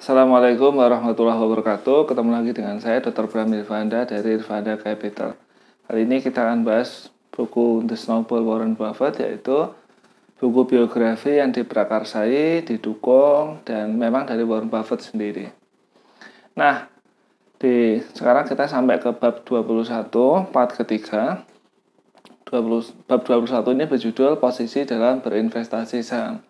Assalamualaikum warahmatullahi wabarakatuh. Ketemu lagi dengan saya Dr. Bram Irvanda dari Irvanda Capital. Kali ini kita akan bahas buku The Snowball Warren Buffett, yaitu buku biografi yang diprakarsai, didukung, dan memang dari Warren Buffett sendiri. Nah, sekarang kita sampai ke bab 21, part ketiga. Bab 21 ini berjudul posisi dalam berinvestasi saham.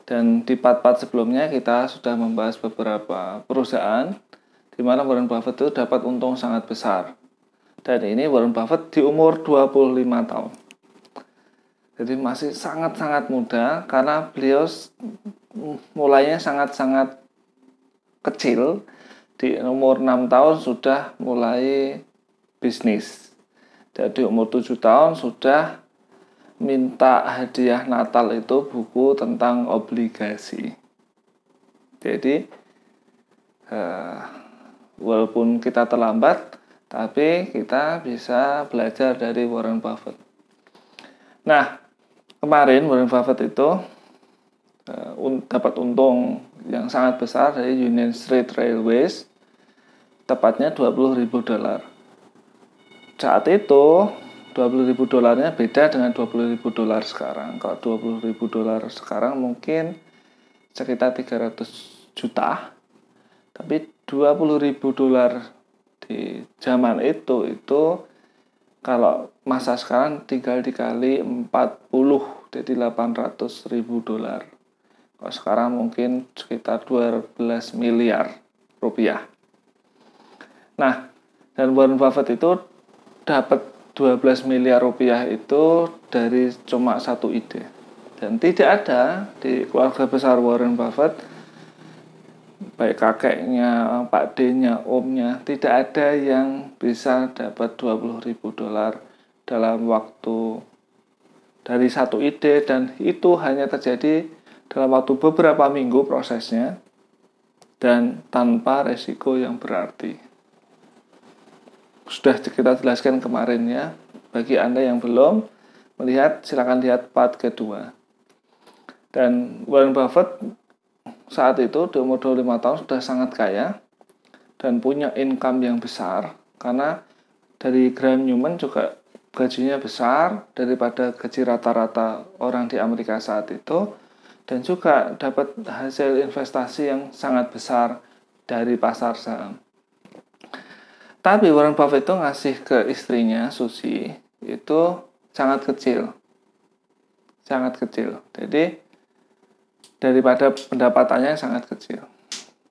Dan di part-part sebelumnya kita sudah membahas beberapa perusahaan di mana Warren Buffett itu dapat untung sangat besar. Dan ini Warren Buffett di umur 25 tahun. Jadi masih sangat-sangat muda karena beliau mulainya sangat-sangat kecil. Di umur 6 tahun sudah mulai bisnis. Jadi umur 7 tahun sudah minta hadiah Natal itu buku tentang obligasi. Jadi walaupun kita terlambat, tapi kita bisa belajar dari Warren Buffett. Nah, kemarin Warren Buffett itu dapat untung yang sangat besar dari Union Street Railways, tepatnya $20.000. Saat itu $20.000 beda dengan $20.000 sekarang. Kalau $20.000 sekarang mungkin sekitar 300 juta. Tapi $20.000 di zaman itu kalau masa sekarang tinggal dikali 40, jadi $800.000. Kalau sekarang mungkin sekitar 12 miliar rupiah. Nah, dan Warren Buffett itu dapat 12 miliar rupiah itu dari cuma satu ide. Dan tidak ada di keluarga besar Warren Buffett, baik kakeknya, Pak D-nya, omnya, tidak ada yang bisa dapat $20.000 dalam waktu dari satu ide, dan itu hanya terjadi dalam waktu beberapa minggu prosesnya dan tanpa resiko yang berarti. Sudah kita jelaskan kemarin ya. Bagi Anda yang belum melihat, silakan lihat part kedua. Dan Warren Buffett saat itu di umur 25 tahun sudah sangat kaya dan punya income yang besar, karena dari Graham Newman juga gajinya besar daripada gaji rata-rata orang di Amerika saat itu, dan juga dapat hasil investasi yang sangat besar dari pasar saham. Tapi Warren Buffett itu ngasih ke istrinya, Susie, itu sangat kecil. Sangat kecil. Jadi, daripada pendapatannya sangat kecil.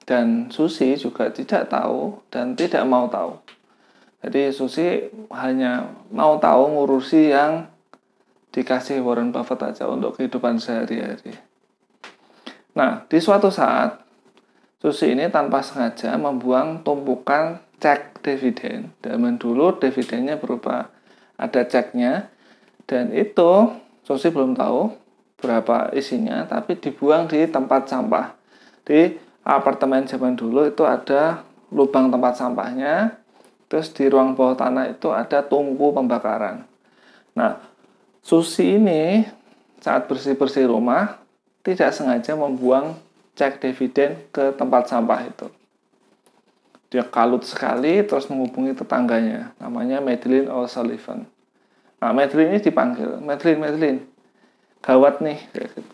Dan Susie juga tidak tahu dan tidak mau tahu. Jadi, Susie hanya mau tahu ngurusi yang dikasih Warren Buffett aja untuk kehidupan sehari-hari. Nah, di suatu saat, Susie ini tanpa sengaja membuang tumpukan cek dividen. Zaman dulu dividennya berupa ada ceknya, dan itu Susie belum tahu berapa isinya, tapi dibuang di tempat sampah. Di apartemen zaman dulu itu ada lubang tempat sampahnya, terus di ruang bawah tanah itu ada tungku pembakaran. Nah, Susie ini saat bersih-bersih rumah tidak sengaja membuang cek dividen ke tempat sampah itu. Dia kalut sekali, terus menghubungi tetangganya, namanya Madeline O'Sullivan. Nah, Madeline ini dipanggil, Madeline, gawat nih.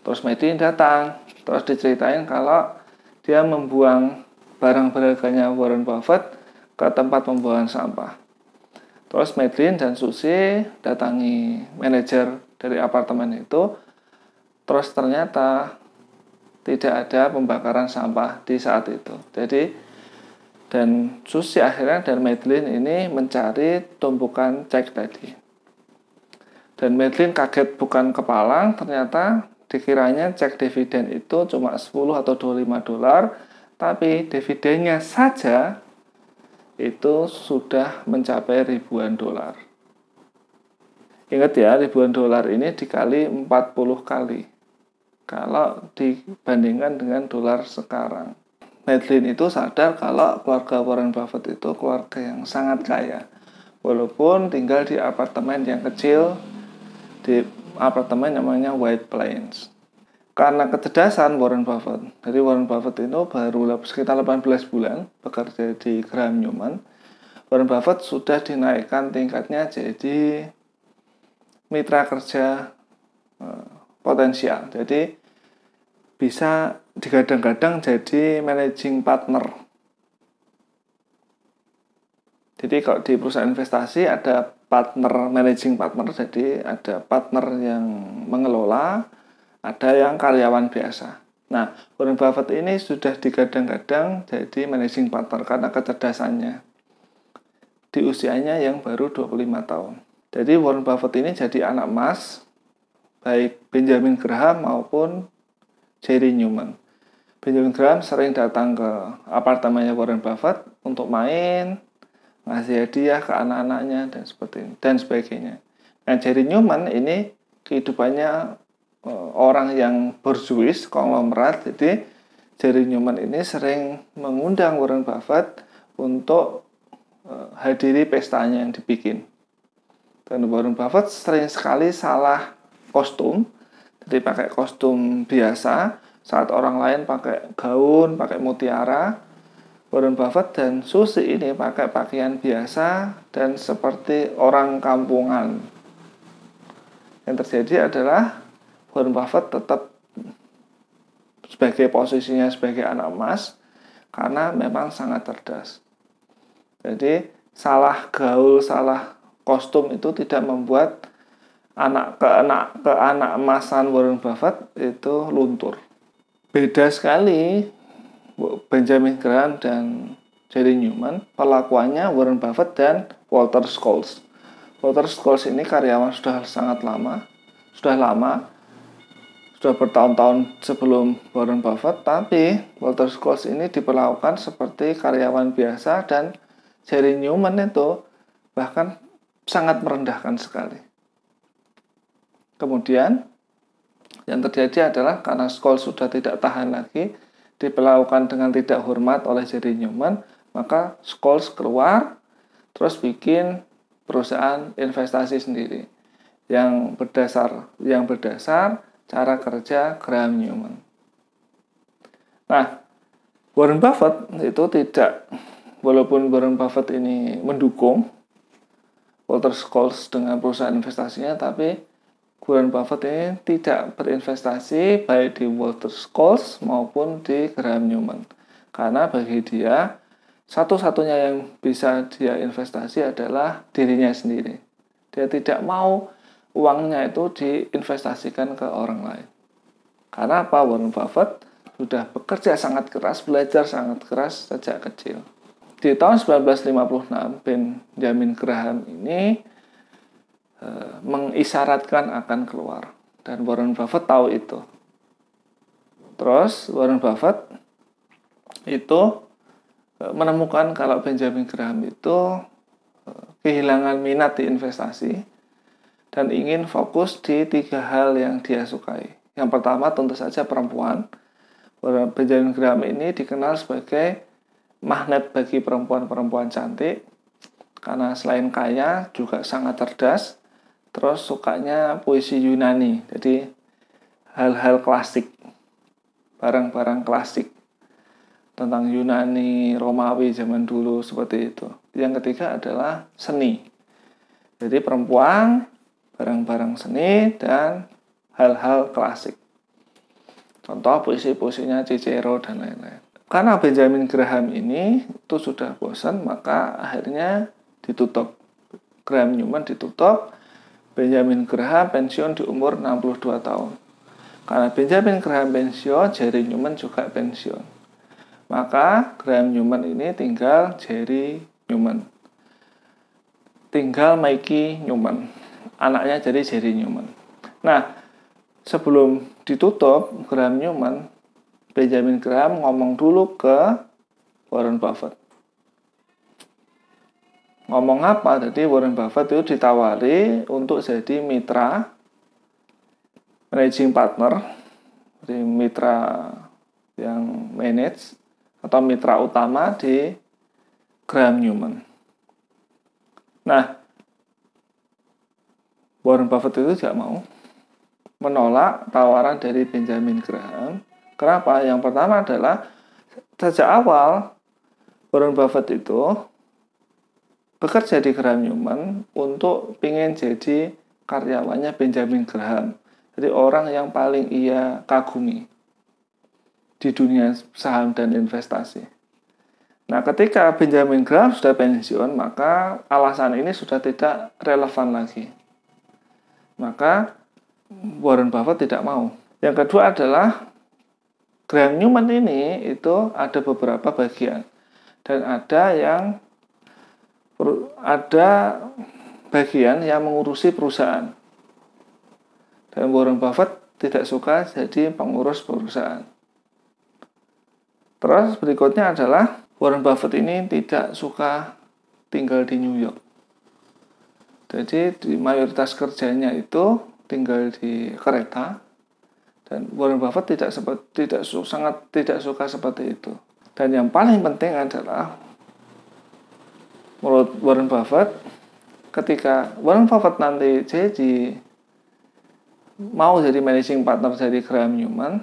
Terus Madeline datang, terus diceritain kalau dia membuang barang berharganya Warren Buffett ke tempat pembuangan sampah. Terus Madeline dan Susie datangi manajer dari apartemen itu, terus ternyata tidak ada pembakaran sampah di saat itu. Dan Susie akhirnya dan Madeline ini mencari tumpukan cek tadi. Dan Madeline kaget bukan kepalang, ternyata dikiranya cek dividen itu cuma 10 atau $25, tapi dividennya saja itu sudah mencapai ribuan dolar. Ingat ya, ribuan dolar ini dikali 40 kali. Kalau dibandingkan dengan dolar sekarang. Madeline itu sadar kalau keluarga Warren Buffett itu keluarga yang sangat kaya. Walaupun tinggal di apartemen yang kecil, di apartemen namanya White Plains. karena kecerdasan Warren Buffett. Jadi Warren Buffett itu baru sekitar 18 bulan bekerja di Graham Newman. Warren Buffett sudah dinaikkan tingkatnya jadi mitra kerja potensial. Jadi bisa digadang-gadang jadi managing partner. Jadi kalau di perusahaan investasi ada partner, managing partner, jadi ada partner yang mengelola, ada yang karyawan biasa. Nah, Warren Buffett ini sudah digadang-gadang jadi managing partner karena kecerdasannya di usianya yang baru 25 tahun. Jadi Warren Buffett ini jadi anak emas baik Benjamin Graham maupun Jerry Newman. Benjamin Graham sering datang ke apartemennya Warren Buffett untuk main, ngasih hadiah ke anak-anaknya dan sebagainya. Nah, Jerry Newman ini kehidupannya orang yang borjuis, konglomerat. Jadi Jerry Newman ini sering mengundang Warren Buffett untuk hadiri pestanya yang dibikin. Dan Warren Buffett sering sekali salah kostum. Jadi pakai kostum biasa, saat orang lain pakai gaun, pakai mutiara. Warren Buffett dan Susie ini pakai pakaian biasa dan seperti orang kampungan. Yang terjadi adalah Warren Buffett tetap sebagai posisinya sebagai anak emas karena memang sangat cerdas. Jadi salah gaul, salah kostum itu tidak membuat anak emasan Warren Buffett itu luntur. Beda sekali Benjamin Graham dan Jerry Newman, perlakuannya Warren Buffett dan Walter Scholes. Walter Scholes ini karyawan sudah lama, sudah bertahun-tahun sebelum Warren Buffett, tapi Walter Scholes ini diperlakukan seperti karyawan biasa dan Jerry Newman itu bahkan sangat merendahkan sekali. Kemudian yang terjadi adalah karena Scholes sudah tidak tahan lagi, diperlakukan dengan tidak hormat oleh Jerry Newman, maka Scholes keluar terus bikin perusahaan investasi sendiri yang berdasar cara kerja Graham Newman. Nah, Warren Buffett itu tidak, walaupun Warren Buffett ini mendukung Walter Scholes dengan perusahaan investasinya, tapi Warren Buffett ini tidak berinvestasi baik di Walter Scholes maupun di Graham Newman. Karena bagi dia, satu-satunya yang bisa dia investasi adalah dirinya sendiri. Dia tidak mau uangnya itu diinvestasikan ke orang lain. Karena apa? Warren Buffett sudah bekerja sangat keras, belajar sangat keras sejak kecil. Di tahun 1956, Benjamin Graham ini mengisyaratkan akan keluar. Dan Warren Buffett tahu itu. Terus Warren Buffett itu menemukan kalau Benjamin Graham itu kehilangan minat di investasi dan ingin fokus di 3 hal yang dia sukai. Yang pertama tentu saja perempuan. Benjamin Graham ini dikenal sebagai magnet bagi perempuan-perempuan cantik karena selain kaya juga sangat cerdas. Terus sukanya puisi Yunani, jadi hal-hal klasik, barang-barang klasik tentang Yunani, Romawi zaman dulu seperti itu. Yang ketiga adalah seni. Jadi perempuan, barang-barang seni, dan hal-hal klasik. Contoh puisi-puisinya Cicero dan lain-lain. Karena Benjamin Graham ini itu sudah bosan, maka akhirnya ditutup. Graham Newman ditutup. Benjamin Graham pensiun di umur 62 tahun. Karena Benjamin Graham pensiun, Jerry Newman juga pensiun. Maka Graham Newman ini tinggal Jerry Newman. Tinggal Mickey Newman. Anaknya jadi Jerry Newman. Nah, sebelum ditutup Graham Newman, Benjamin Graham ngomong dulu ke Warren Buffett. Ngomong apa? Jadi Warren Buffett itu ditawari untuk jadi mitra, managing partner, jadi mitra yang manage atau mitra utama di Graham Newman. Nah, Warren Buffett itu tidak mau. menolak tawaran dari Benjamin Graham. Kenapa? Yang pertama adalah sejak awal Warren Buffett itu bekerja di Graham Newman untuk ingin jadi karyawannya Benjamin Graham. Jadi orang yang paling ia kagumi di dunia saham dan investasi. Nah, ketika Benjamin Graham sudah pensiun, maka alasan ini sudah tidak relevan lagi. Maka Warren Buffett tidak mau. Yang kedua adalah Graham Newman ini itu ada beberapa bagian. Dan ada bagian yang mengurusi perusahaan. Dan Warren Buffett tidak suka jadi pengurus perusahaan. Terus berikutnya adalah Warren Buffett ini tidak suka tinggal di New York. Jadi di mayoritas kerjanya itu tinggal di kereta. Dan Warren Buffett sangat tidak suka seperti itu. Dan yang paling penting adalah menurut Warren Buffett, ketika Warren Buffett nanti mau jadi managing partner dari Graham Newman,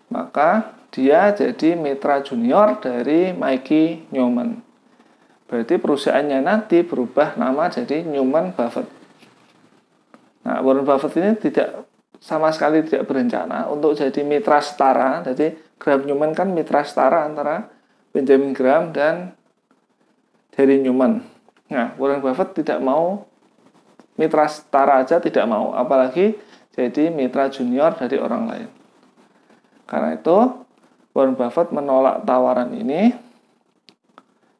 maka dia jadi mitra junior dari Mickey Newman. Berarti perusahaannya nanti berubah nama jadi Newman Buffett. Nah, Warren Buffett ini sama sekali tidak berencana untuk jadi mitra setara. Jadi Graham Newman kan mitra setara antara Benjamin Graham dan Harry Newman. Nah, Warren Buffett tidak mau mitra setara aja, tidak mau, apalagi jadi mitra junior dari orang lain. Karena itu Warren Buffett menolak tawaran ini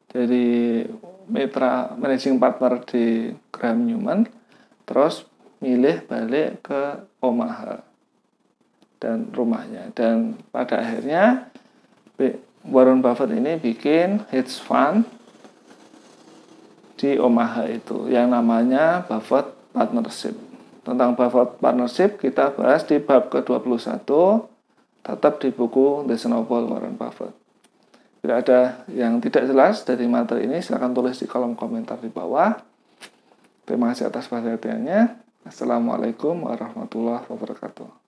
dari mitra managing partner di Graham Newman, terus milih balik ke Omaha dan rumahnya. Dan pada akhirnya Warren Buffett ini bikin hedge fund di Omaha itu yang namanya Buffett Partnership. Tentang Buffett Partnership kita bahas di bab ke-21, tetap di buku The Snowball Warren Buffett. Bila ada yang tidak jelas dari materi ini, silakan tulis di kolom komentar di bawah. Terima kasih atas perhatiannya. Assalamualaikum warahmatullahi wabarakatuh.